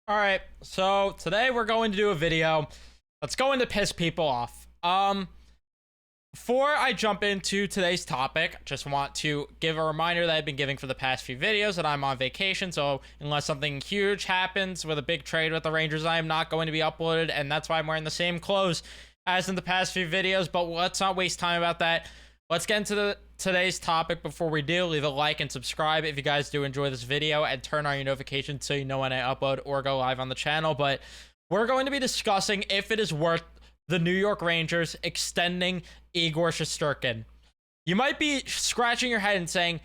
All right, so today we're going to do a video that's going to piss people off. Before I jump into today's topic, just want to give a reminder that I've been giving for the past few videos that I'm on vacation, so unless something huge happens with a big trade with the Rangers, I am not going to be uploaded, and that's why I'm wearing the same clothes as in the past few videos, but let's not waste time about that. Let's get into today's topic. Before we do, leave a like and subscribe if you guys do enjoy this video, and turn on your notifications so you know when I upload or go live on the channel. But we're going to be discussing if it is worth the New York Rangers extending Igor Shesterkin. You might be scratching your head and saying,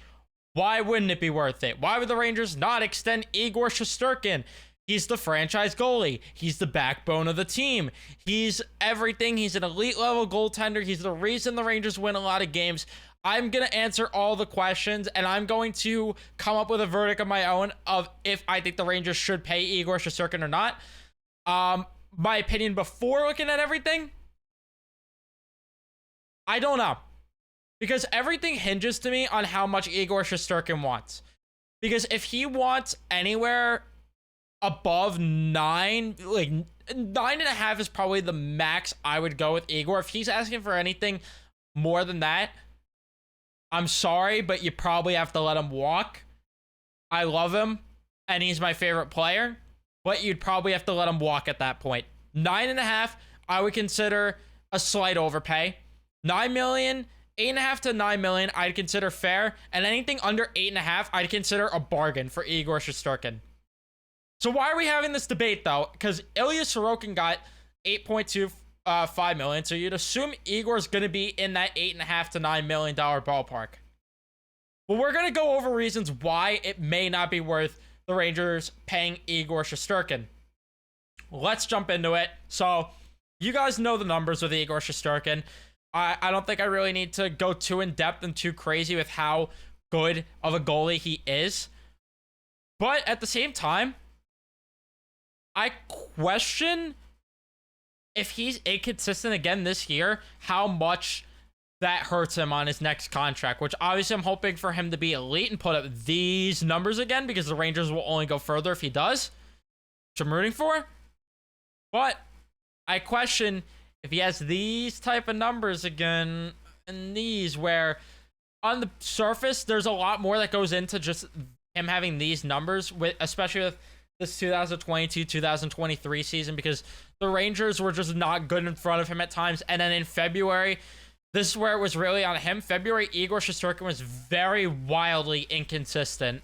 why wouldn't it be worth it? Why would the Rangers not extend Igor Shesterkin? He's the franchise goalie. He's the backbone of the team. He's everything. He's an elite level goaltender. He's the reason the Rangers win a lot of games. I'm going to answer all the questions, and I'm going to come up with a verdict of my own of if I think the Rangers should pay Igor Shesterkin or not. My opinion before looking at everything, I don't know. Because everything hinges to me on how much Igor Shesterkin wants. Because if he wants anywhere above 9, like 9.5 is probably the max I would go with Igor. If he's asking for anything more than that, I'm sorry, but you probably have to let him walk. I love him, and he's my favorite player, but you'd probably have to let him walk at that point. 9.5, I would consider a slight overpay. 9 million, 8.5 to 9 million, I'd consider fair, and anything under 8.5, I'd consider a bargain for Igor Shesterkin. So why are we having this debate, though? Because Ilya Sorokin got 8.25 million, so you'd assume Igor's going to be in that $8.5 to $9 million ballpark. Well, we're going to go over reasons why it may not be worth the Rangers paying Igor Shesterkin. Let's jump into it. So you guys know the numbers with Igor Shesterkin. I don't think I really need to go too in-depth and too crazy with how good of a goalie he is. But at the same time, I question if he's inconsistent again this year, how much that hurts him on his next contract, which obviously I'm hoping for him to be elite and put up these numbers again, because the Rangers will only go further if he does, which I'm rooting for. But I question if he has these type of numbers again, and these where on the surface, there's a lot more that goes into just him having these numbers, with especially with this 2022-2023 season, because the Rangers were just not good in front of him at times. And then in February, this is where it was really on him. February, Igor Shesterkin was very wildly inconsistent,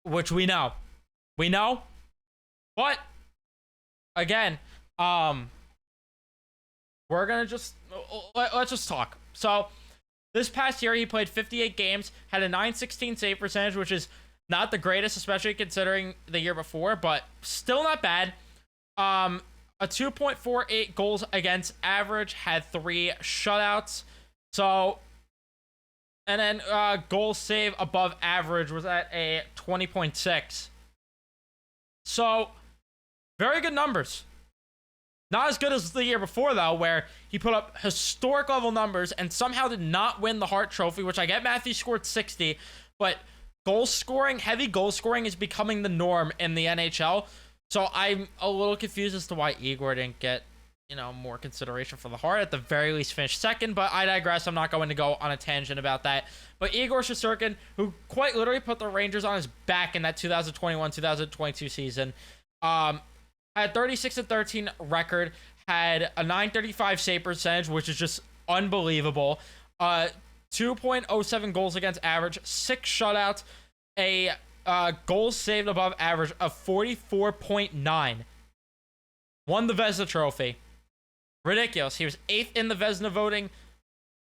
which we know. We know. But again, we're gonna let's just talk. So this past year, he played 58 games, had a .916 save percentage, which is not the greatest, especially considering the year before, but still not bad. A 2.48 goals against average, had 3 shutouts. So, and then goal save above average was at a 20.6. So, very good numbers. Not as good as the year before, though, where he put up historic level numbers and somehow did not win the Hart Trophy, which I get Matthews scored 60, but goal scoring, heavy goal scoring is becoming the norm in the NHL. So I'm a little confused as to why Igor didn't get, more consideration for the Hart. At the very least, finished second, but I digress. I'm not going to go on a tangent about that. But Igor Shesterkin, who quite literally put the Rangers on his back in that 2021-2022 season, had 36-13 record, had a .935 save percentage, which is just unbelievable. 2.07 goals against average, 6 shutouts, a goals saved above average of 44.9. Won the Vezina Trophy. Ridiculous. He was 8th in the Vezina voting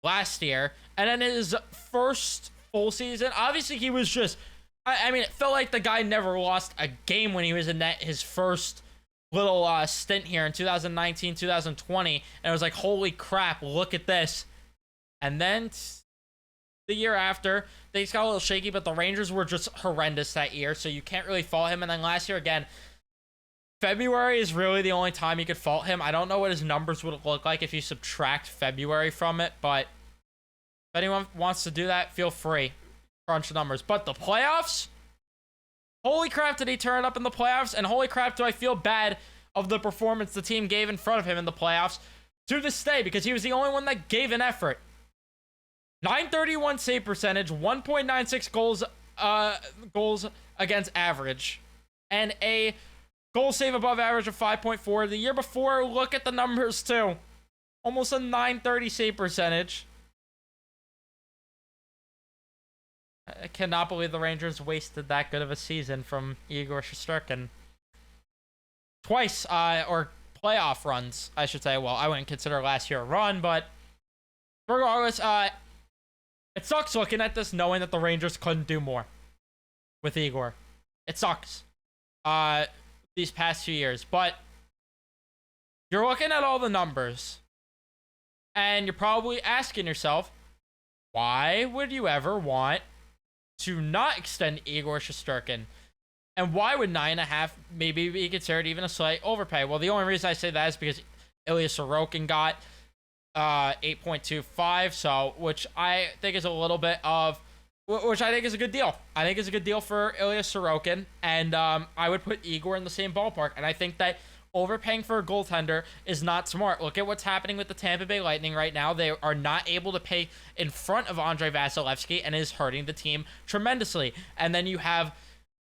last year. And then his first full season, obviously he was just, I mean, it felt like the guy never lost a game when he was in his first little stint here in 2019, 2020. And it was like, holy crap, look at this. And then the year after, things got a little shaky, but the Rangers were just horrendous that year, so you can't really fault him. And then last year, again, February is really the only time you could fault him. I don't know what his numbers would look like if you subtract February from it, but if anyone wants to do that, feel free. Crunch the numbers. But the playoffs, Holy crap, did he turn it up in the playoffs? And holy crap, do I feel bad of the performance the team gave in front of him in the playoffs to this day, because he was the only one that gave an effort. 931 save percentage, 1.96 goals against average, and a goal save above average of 5.4. The year before, look at the numbers too. Almost a 930 save percentage. I cannot believe the Rangers wasted that good of a season from Igor Shesterkin. Twice, or playoff runs, I should say. Well, I wouldn't consider last year a run, but regardless, it sucks looking at this knowing that the Rangers couldn't do more with Igor. It sucks. These past few years. But you're looking at all the numbers, and you're probably asking yourself, why would you ever want to not extend Igor Shesterkin? And why would 9.5 maybe be considered even a slight overpay? Well, the only reason I say that is because Ilya Sorokin got 8.25, so which I think is a little bit of, which I think is a good deal. I think it's a good deal for Ilya Sorokin, and I would put Igor in the same ballpark. And I think that overpaying for a goaltender is not smart. Look at what's happening with the Tampa Bay Lightning right now. They are not able to pay in front of Andrei Vasilevsky, and it is hurting the team tremendously. And then you have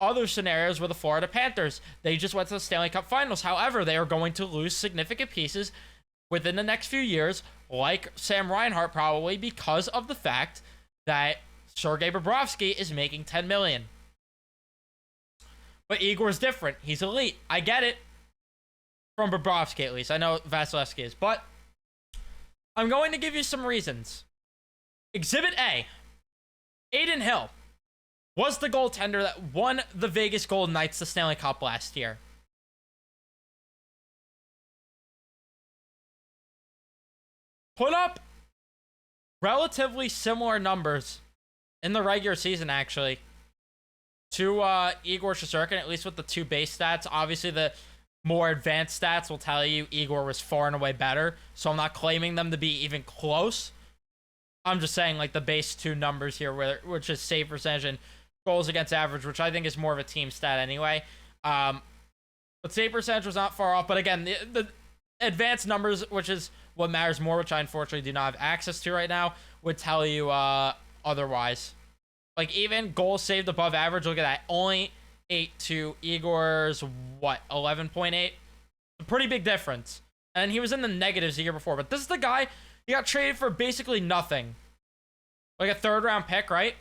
other scenarios where the Florida Panthers, they just went to the Stanley Cup Finals. However, they are going to lose significant pieces within the next few years, like Sam Reinhart probably, because of the fact that Sergei Bobrovsky is making $10 million. But Igor's different. He's elite. I get it. From Bobrovsky, at least. I know Vasilevsky is. But I'm going to give you some reasons. Exhibit A. Adin Hill was the goaltender that won the Vegas Golden Knights the Stanley Cup last year. Put up relatively similar numbers in the regular season, actually, to Igor Shesterkin, at least with the two base stats. Obviously, the more advanced stats will tell you Igor was far and away better, so I'm not claiming them to be even close. I'm just saying, like, the base two numbers here, which is save percentage and goals against average, which I think is more of a team stat anyway. But save percentage was not far off. But again, the advanced numbers, which is what matters more, which I unfortunately do not have access to right now, would tell you otherwise. Like, even goals saved above average, look at that. Only 8 to Igor's, what, 11.8? A pretty big difference. And he was in the negatives the year before. But this is the guy, he got traded for basically nothing. Like a third-round pick, right?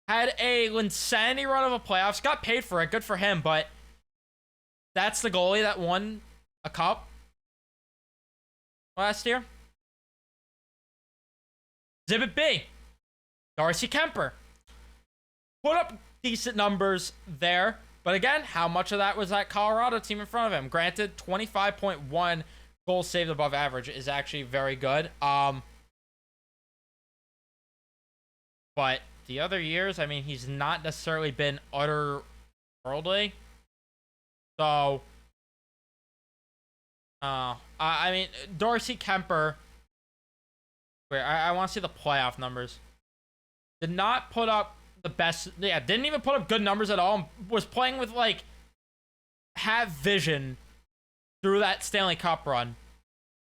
Had a insanity run of a playoffs. Got paid for it. Good for him. But that's the goalie that won a cup last year. Exhibit B. Darcy Kuemper. Put up decent numbers there. But again, how much of that was that Colorado team in front of him? Granted, 25.1 goals saved above average is actually very good. But the other years, I mean, he's not necessarily been otherworldly. So, I mean, Darcy Kuemper. Wait, I want to see the playoff numbers. Did not put up the best. Yeah, didn't even put up good numbers at all. Was playing with, like, have vision through that Stanley Cup run.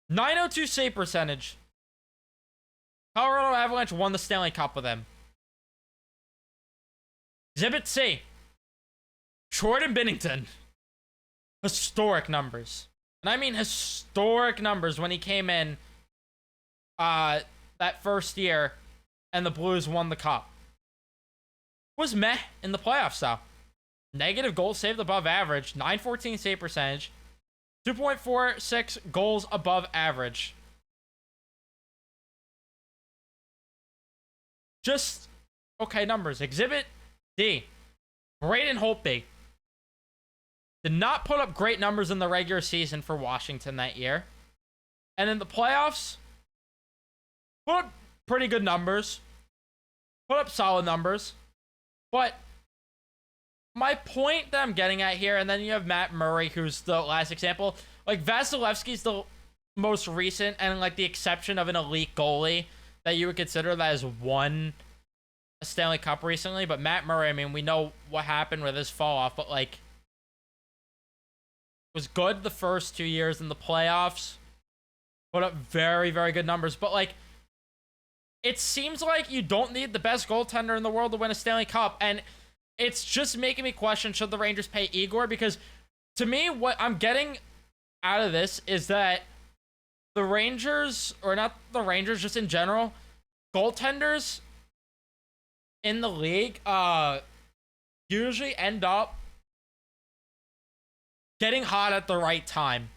902 save percentage. Colorado Avalanche won the Stanley Cup with him. Exhibit C. Jordan Binnington. Historic numbers. And I mean historic numbers when he came in that first year and the Blues won the Cup. Was meh in the playoffs, though. Negative goals saved above average. 914 save percentage. 2.46 goals above average. Just okay numbers. Exhibit D. Braden Holtby. Did not put up great numbers in the regular season for Washington that year. And in the playoffs, put up pretty good numbers. Put up solid numbers. But my point that I'm getting at here, and then you have Matt Murray, who's the last example. Like, Vasilevsky's the most recent and, like, the exception of an elite goalie that you would consider that has won a Stanley Cup recently, but Matt Murray, I mean, we know what happened with his fall off, but like was good the first 2 years in the playoffs. Put up very, very good numbers, but like it seems like you don't need the best goaltender in the world to win a Stanley Cup, and it's just making me question, should the Rangers pay Igor? Because to me, what I'm getting out of this is that the Rangers, or not the Rangers, just in general, goaltenders in the league usually end up getting hot at the right time.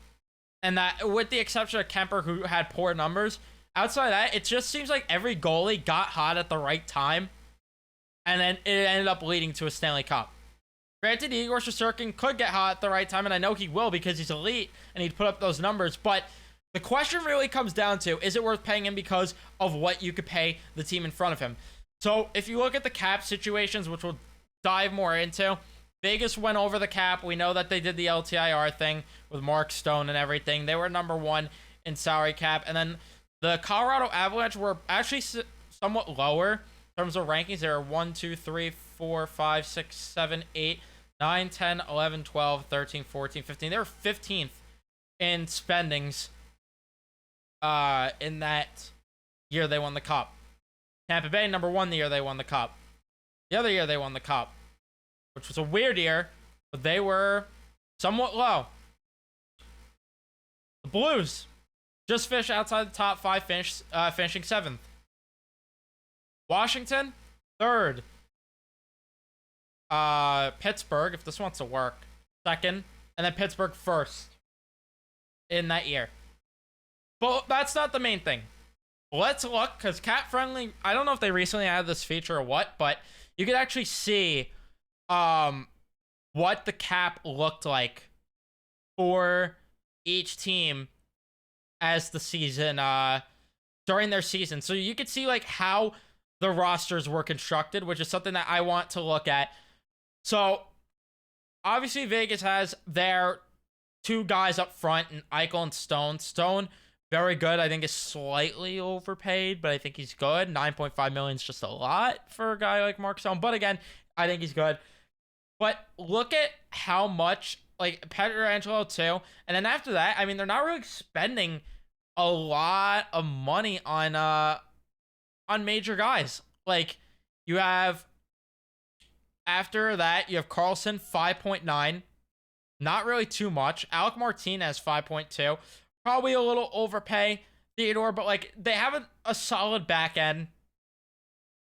And that, with the exception of Kuemper, who had poor numbers, outside of that, it just seems like every goalie got hot at the right time, and then it ended up leading to a Stanley Cup. Granted, Igor Shesterkin could get hot at the right time, and I know he will because he's elite, and he'd put up those numbers, but the question really comes down to, is it worth paying him because of what you could pay the team in front of him? So if you look at the cap situations, which we'll dive more into, Vegas went over the cap. We know that they did the LTIR thing with Mark Stone and everything. They were number one in salary cap. And then the Colorado Avalanche were actually somewhat lower in terms of rankings. They were 1, 2, 3, 4, 5, 6, 7, 8, 9, 10, 11, 12, 13, 14, 15. They were 15th in spendings in that year they won the cup. Tampa Bay, number one the year they won the cup. The other year they won the cup, which was a weird year, but they were somewhat low. The Blues just finished outside the top five, finishing 7th. Washington, 3rd. Pittsburgh, if this wants to work, 2nd. And then Pittsburgh 1st in that year. But that's not the main thing. Let's look, because Cat Friendly, I don't know if they recently added this feature or what, but you could actually see what the cap looked like for each team as the season, during their season. So you could see like how the rosters were constructed, which is something that I want to look at. So obviously Vegas has their 2 guys up front, in Eichel and Stone. Stone, very good. I think is slightly overpaid, but I think he's good. 9.5 million is just a lot for a guy like Mark Stone. But again, I think he's good. But look at how much, like, Pietrangelo too. And then after that, I mean, they're not really spending a lot of money on major guys. Like, you have, after that, you have Carlson, 5.9. Not really too much. Alec Martinez, 5.2. Probably a little overpay, Theodore, but, like, they have a solid back end.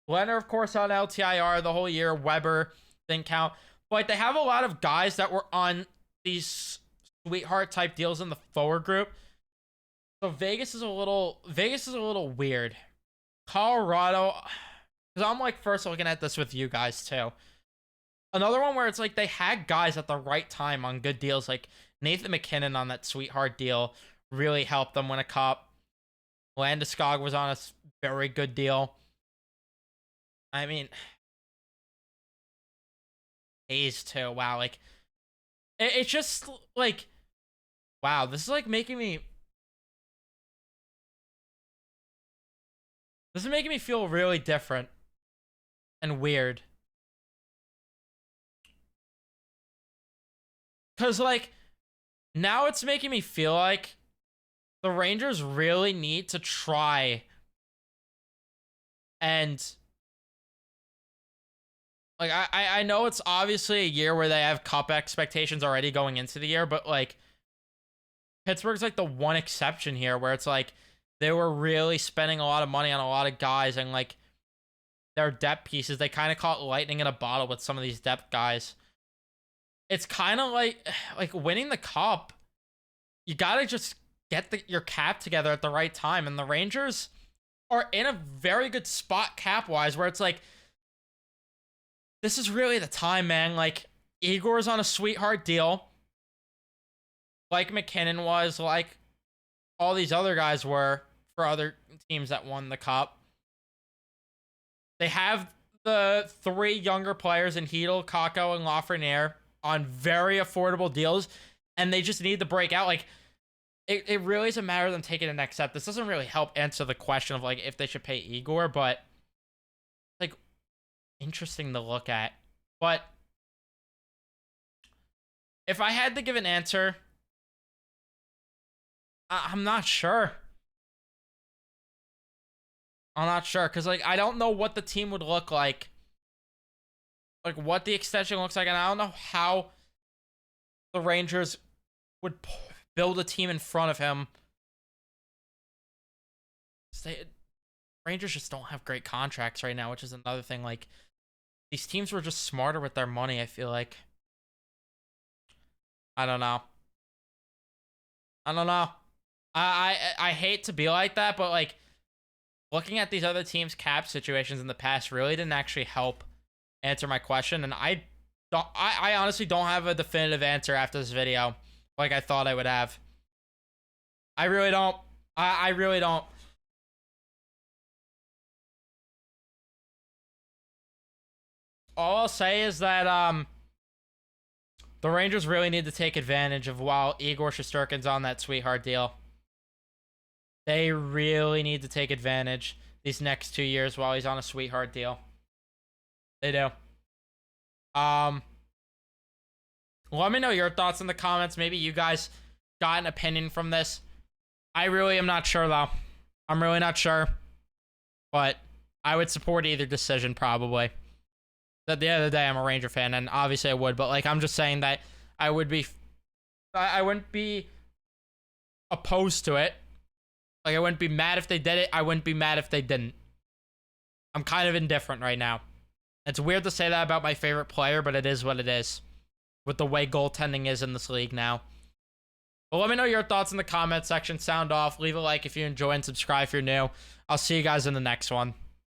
Leonard, of course, on LTIR the whole year. Weber didn't count. But like, they have a lot of guys that were on these sweetheart type deals in the forward group. So Vegas is a little weird. Colorado, because I'm like first looking at this with you guys too. Another one where it's like they had guys at the right time on good deals, like Nathan McKinnon on that sweetheart deal really helped them win a cup. Landeskog was on a very good deal. I mean, Hayes too. Wow, like it's just like, wow, this is like making me. This is making me feel really different and weird. Because, like, now it's making me feel like the Rangers really need to try and, like, I know it's obviously a year where they have cup expectations already going into the year, but, like, Pittsburgh's, like, the one exception here where it's, like, they were really spending a lot of money on a lot of guys, and, like, their depth pieces, they kind of caught lightning in a bottle with some of these depth guys. It's kind of like winning the cup. You got to just get your cap together at the right time. And the Rangers are in a very good spot cap-wise where it's like, this is really the time, man. Like, Igor's on a sweetheart deal. Like McKinnon was, like all these other guys were for other teams that won the cup. They have the 3 younger players in Hedel, Kakko, and Lafreniere on very affordable deals, and they just need to break out. Like, it really is a matter of them taking the next step. This doesn't really help answer the question of, like, if they should pay Igor, but, like, interesting to look at. But if I had to give an answer, I'm not sure. I'm not sure because like I don't know what the team would look like what the extension looks like, and I don't know how the Rangers would build a team in front of him. Rangers just don't have great contracts right now, which is another thing. Like, these teams were just smarter with their money, I feel like. I don't know. I hate to be like that, but like looking at these other teams' cap situations in the past really didn't actually help answer my question, and I honestly don't have a definitive answer after this video like I thought I would have. I really don't. I really don't. All I'll say is that the Rangers really need to take advantage of while Igor Shesterkin's on that sweetheart deal. They really need to take advantage these next 2 years while he's on a sweetheart deal. They do. Let me know your thoughts in the comments. Maybe you guys got an opinion from this. I really am not sure, though. I'm really not sure. But I would support either decision, probably. At the end of the day, I'm a Ranger fan, and obviously I would. But, like, I'm just saying that I wouldn't be opposed to it. Like, I wouldn't be mad if they did it. I wouldn't be mad if they didn't. I'm kind of indifferent right now. It's weird to say that about my favorite player, but it is what it is. With the way goaltending is in this league now. But let me know your thoughts in the comment section. Sound off. Leave a like if you enjoy and subscribe if you're new. I'll see you guys in the next one.